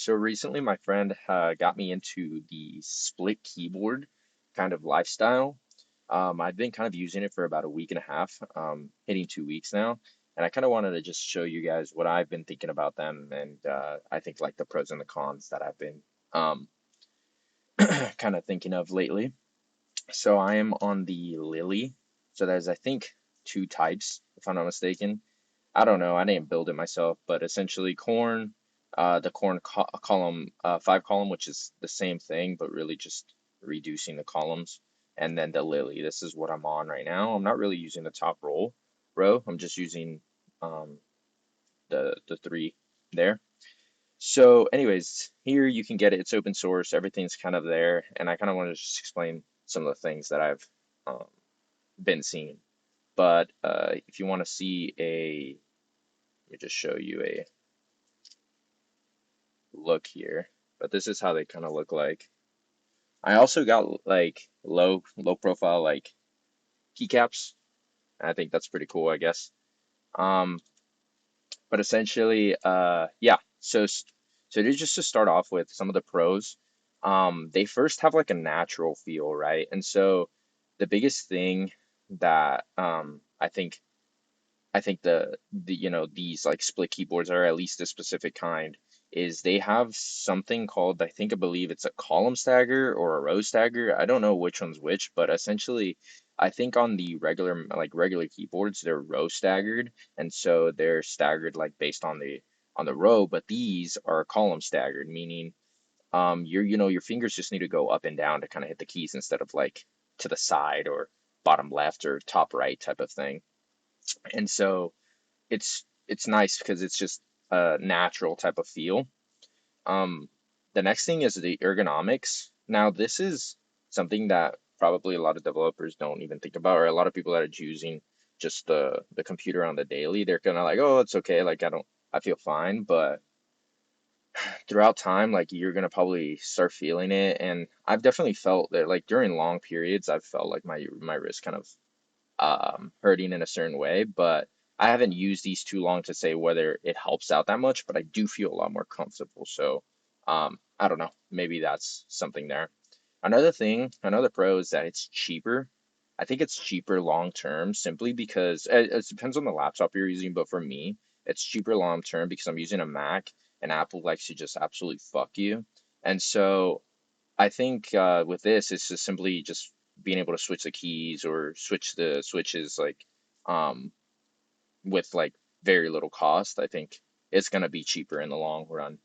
So recently my friend got me into the split keyboard kind of lifestyle. I've been kind of using it for about a week and a half, hitting 2 weeks now, and I kind of wanted to just show you guys what I've been thinking about them, and I think like the pros and the cons that I've been um, kind of thinking of lately. So I am on the Lily. So there's I think two types, if I'm not mistaken. I don't know. I didn't build it myself, but essentially corn, the corn column, five column, which is the same thing, but really just reducing the columns. And then the lily. This is what I'm on right now. I'm not really using the top row. I'm just using um, the three there. So, anyways, here you can get it. It's open source. Everything's kind of there, and I kind of want to just explain some of the things that I've um, been seeing. But if you want to see let me just show you a look here, but this is how they kind of look like. I also got like low profile like keycaps. I think that's pretty cool, I guess. Um, but essentially, yeah. So just to start off with some of the pros, they first have like a natural feel, right? And so the biggest thing that I think the these like split keyboards are at least a specific kind is they have something called I believe it's a column stagger or a row stagger. I don't know which one's which, but essentially I think on the regular keyboards they're row staggered, and so they're staggered like based on the row, but these are column staggered, meaning your fingers just need to go up and down to kind of hit the keys instead of like to the side or bottom left or top right type of thing. And so it's nice because it's just a natural type of feel. Um, the next thing is the ergonomics. Now, this is something that probably a lot of developers don't even think about, or a lot of people that are using just the computer on the daily. They're kind of like, oh, it's okay. Like I feel fine. But throughout time, like you're gonna probably start feeling it. And I've definitely felt that, like during long periods, I've felt like my wrist kind of hurting in a certain way, but I haven't used these too long to say whether it helps out that much, but I do feel a lot more comfortable. So, I don't know, maybe that's something there. Another pro is that it's cheaper. I think it's cheaper long term simply because it depends on the laptop you're using, but for me, it's cheaper long term because I'm using a Mac and Apple likes to just absolutely fuck you. And so I think with this, it's just simply just being able to switch the keys or switch the switches um, with like very little cost. I think it's gonna be cheaper in the long run.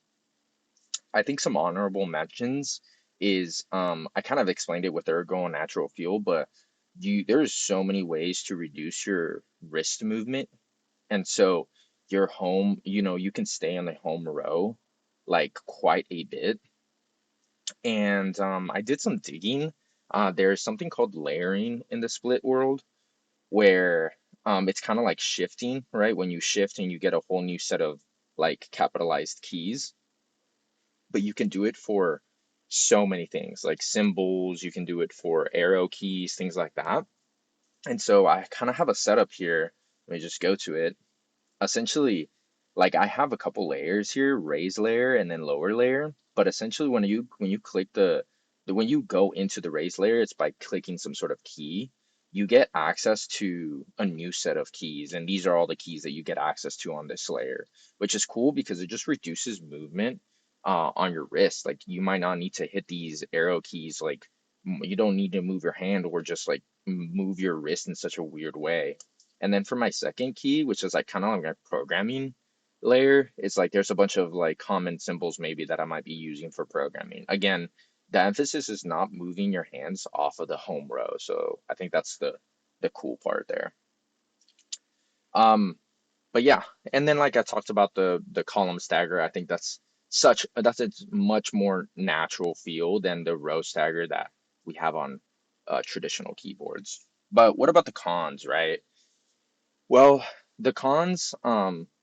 I think some honorable mentions is I kind of explained it with ergo and natural feel, but there's so many ways to reduce your wrist movement, and so your home, you can stay on the home row like quite a bit. And I did some digging. There's something called layering in the split world where it's kind of like shifting, right? When you shift and you get a whole new set of like capitalized keys, but you can do it for so many things like symbols, you can do it for arrow keys, things like that. And so I kind of have a setup here. Let me just go to it. Essentially, like I have a couple layers here, raise layer and then lower layer. But essentially, when you click when you go into the raise layer, it's by clicking some sort of key. You get access to a new set of keys, and these are all the keys that you get access to on this layer, which is cool because it just reduces movement on your wrist. Like you might not need to hit these arrow keys, like you don't need to move your hand or just like move your wrist in such a weird way. And then for my second key, which is like kind of like a programming layer, it's like there's a bunch of like common symbols maybe that I might be using for programming. Again, the emphasis is not moving your hands off of the home row. So I think that's the cool part there. Um, but yeah, and then like I talked about the column stagger, I think that's a much more natural feel than the row stagger that we have on traditional keyboards. But what about the cons, right? Well, the cons,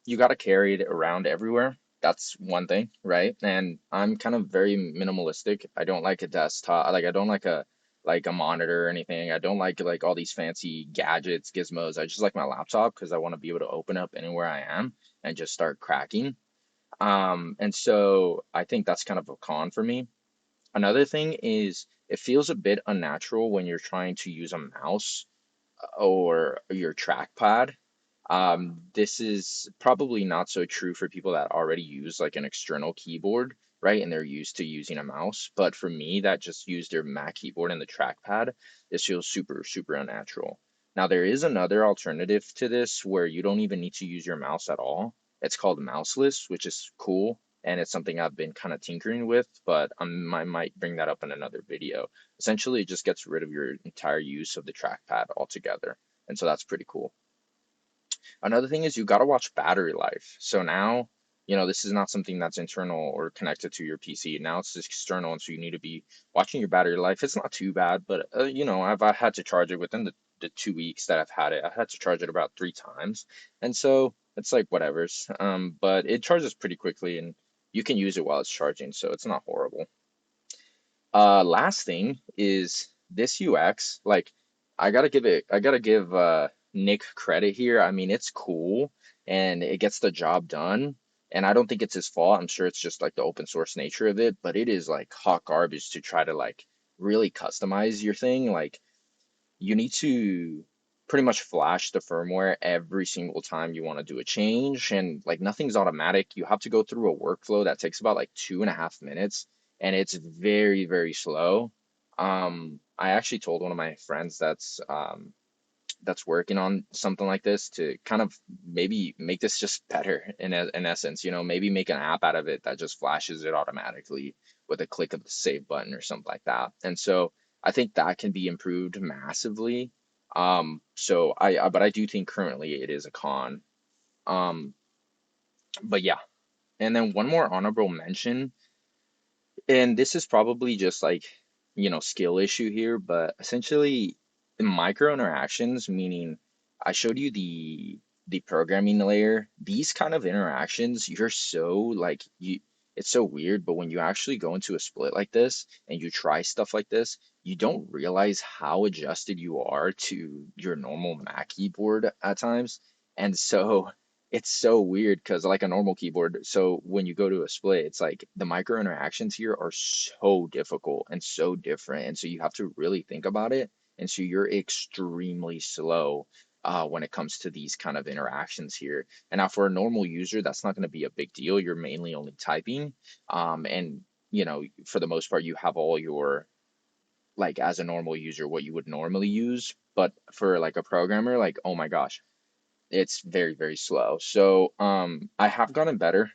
you got to carry it around everywhere. That's one thing, right? And I'm kind of very minimalistic. I don't like a desktop. Like I don't like a monitor or anything. I don't like all these fancy gadgets, gizmos. I just like my laptop because I want to be able to open up anywhere I am and just start cracking. And so I think that's kind of a con for me. Another thing is it feels a bit unnatural when you're trying to use a mouse or your trackpad. This is probably not so true for people that already use like an external keyboard, right? And they're used to using a mouse. But for me, that just used their Mac keyboard and the trackpad, this feels super, super unnatural. Now, there is another alternative to this where you don't even need to use your mouse at all. It's called mouseless, which is cool. And it's something I've been kind of tinkering with, but I might bring that up in another video. Essentially, it just gets rid of your entire use of the trackpad altogether. And so that's pretty cool. Another thing is you got to watch battery life. So now, this is not something that's internal or connected to your PC. Now it's just external, and so you need to be watching your battery life. It's not too bad, but I had to charge it within the 2 weeks that I've had it. I had to charge it about 3 times, and so it's like whatever's. But it charges pretty quickly, and you can use it while it's charging, so it's not horrible. Last thing is this UX. Like, I gotta give Nick credit here. I mean, it's cool and it gets the job done. And I don't think it's his fault. I'm sure it's just like the open source nature of it, but it is like hot garbage to try to like really customize your thing. Like, you need to pretty much flash the firmware every single time you want to do a change, and like nothing's automatic. You have to go through a workflow that takes about like 2.5 minutes, and it's very, very slow. I actually told one of my friends that's working on something like this to kind of maybe make this just better in essence, maybe make an app out of it that just flashes it automatically with a click of the save button or something like that. And so I think that can be improved massively. But I do think currently it is a con. Um, but yeah. And then one more honorable mention, and this is probably just like, skill issue here, but essentially the micro interactions, meaning I showed you the programming layer, these kind of interactions, you're so like it's so weird, but when you actually go into a split like this and you try stuff like this, you don't realize how adjusted you are to your normal Mac keyboard at times. And so it's so weird because like a normal keyboard, so when you go to a split, it's like the micro interactions here are so difficult and so different. And so you have to really think about it. And so you're extremely slow when it comes to these kind of interactions here. And now for a normal user, that's not going to be a big deal. You're mainly only typing. And for the most part, you have all your like as a normal user, what you would normally use. But for like a programmer, like, oh my gosh, it's very, very slow. So I have gotten better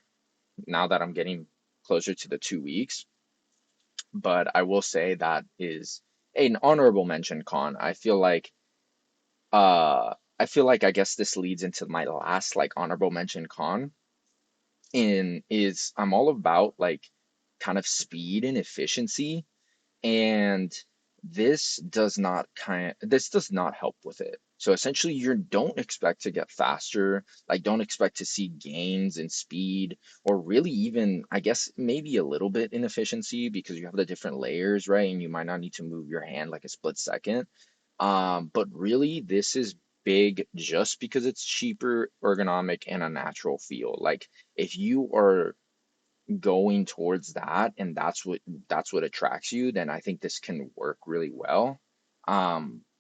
now that I'm getting closer to the 2 weeks, but I will say that is an honorable mention con. I feel like I guess this leads into my last like honorable mention con in is I'm all about like kind of speed and efficiency, and this does not help with it. So essentially you don't expect to get faster, like don't expect to see gains in speed, or really even I guess maybe a little bit in efficiency because you have the different layers, right? And you might not need to move your hand like a split second. But really this is big just because it's cheaper, ergonomic, and a natural feel. Like if you are going towards that and that's what attracts you, then I think this can work really well.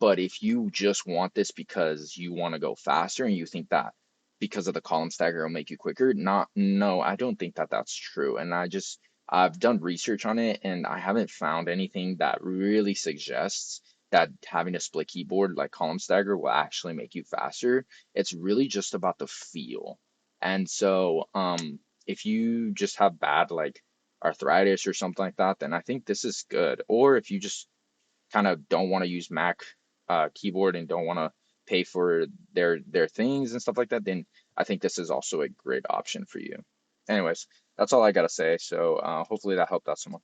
But if you just want this because you want to go faster and you think that because of the column stagger will make you quicker, not no, I don't think that that's true. And I've done research on it and I haven't found anything that really suggests that having a split keyboard like column stagger will actually make you faster. It's really just about the feel. And so if you just have bad like arthritis or something like that, then I think this is good. Or if you just kind of don't want to use Mac keyboard and don't want to pay for their things and stuff like that, then I think this is also a great option for you. Anyways, that's all I gotta say. So hopefully that helped out someone.